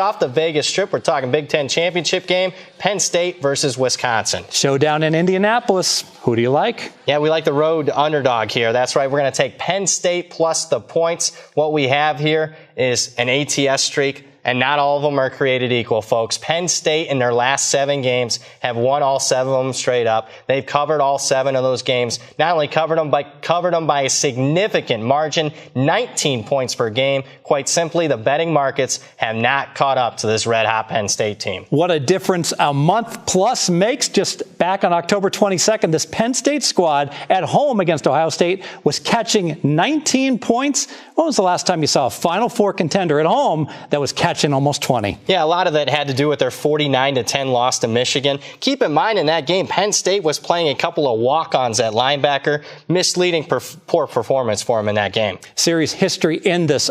Off the Vegas Strip, we're talking Big Ten championship game, Penn State versus Wisconsin. Showdown in Indianapolis. Who do you like? Yeah, we like the road underdog here. That's right. We're going to take Penn State plus the points. What we have here is an ATS streak, and not all of them are created equal, folks. Penn State in their last 7 games have won all 7 of them straight up. They've covered all 7 of those games. Not only covered them by a significant margin, 19 points per game. Quite simply, the betting markets have not caught up to this red-hot Penn State team. What a difference a month plus makes. Just back on October 22nd, this Penn State squad at home against Ohio State was catching 19 points. When was the last time you saw a Final Four contender at home that was catching almost 20? Yeah, a lot of that had to do with their 49-10 loss to Michigan. Keep in mind, in that game, Penn State was playing a couple of walk-ons at linebacker. Misleading, poor performance for him in that game. Series history in this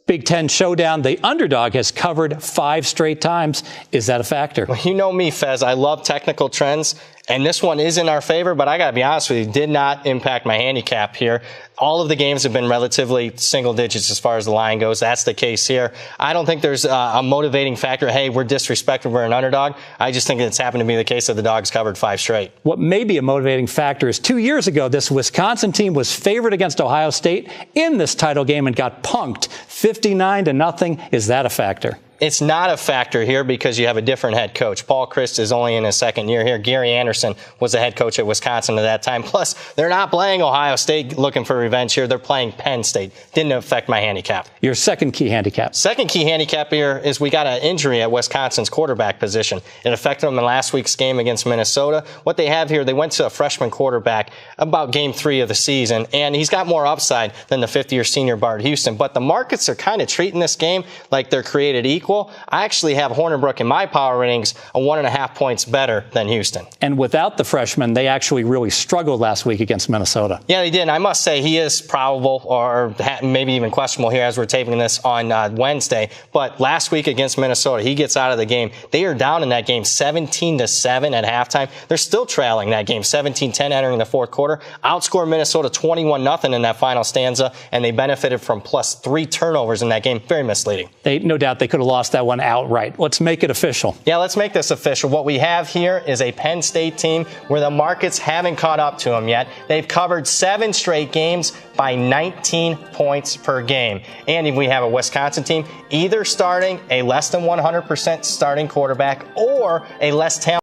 Big Ten showdown. The underdog has covered 5 straight times. Is that a factor? Well, you know me, Fez. I love technical trends, and this one is in our favor, but I got to be honest with you, did not impact my handicap here. All of the games have been relatively single digits as far as the line goes. That's the case here. I don't think there's a motivating factor. Hey, we're disrespected. We're an underdog. I just think it's happened to be the case that the dogs covered 5 straight. What may be a motivating factor is 2 years ago, this Wisconsin team was favored against Ohio State in this title game and got punked 59-0. Is that a factor? It's not a factor here because you have a different head coach. Paul Chryst is only in his 2nd year here. Gary Anderson was the head coach at Wisconsin at that time. Plus, they're not playing Ohio State looking for revenge here. They're playing Penn State. Didn't affect my handicap. Your second key handicap. Second key handicap here is we got an injury at Wisconsin's quarterback position. It affected them in last week's game against Minnesota. What they have here, they went to a freshman quarterback about game 3 of the season, and he's got more upside than the 5th-year senior Bart Houston. But the markets are kind of treating this game like they're created equal. I actually have Hornibrook in my power ratings 1.5 points better than Houston. And without the freshman, they actually really struggled last week against Minnesota. Yeah, they did. And I must say he is probable or maybe even questionable here as we're taping this on Wednesday. But last week against Minnesota, he gets out of the game. They are down in that game 17-7 at halftime. They're still trailing that game 17-10 entering the 4th quarter. Outscored Minnesota 21-0 in that final stanza, and they benefited from plus 3 turnovers in that game. Very misleading. No doubt they could have lost that one outright. Let's make it official. Yeah, let's make this official. What we have here is a Penn State team where the markets haven't caught up to them yet. They've covered 7 straight games by 19 points per game. And we have a Wisconsin team either starting a less than 100% starting quarterback or a less talented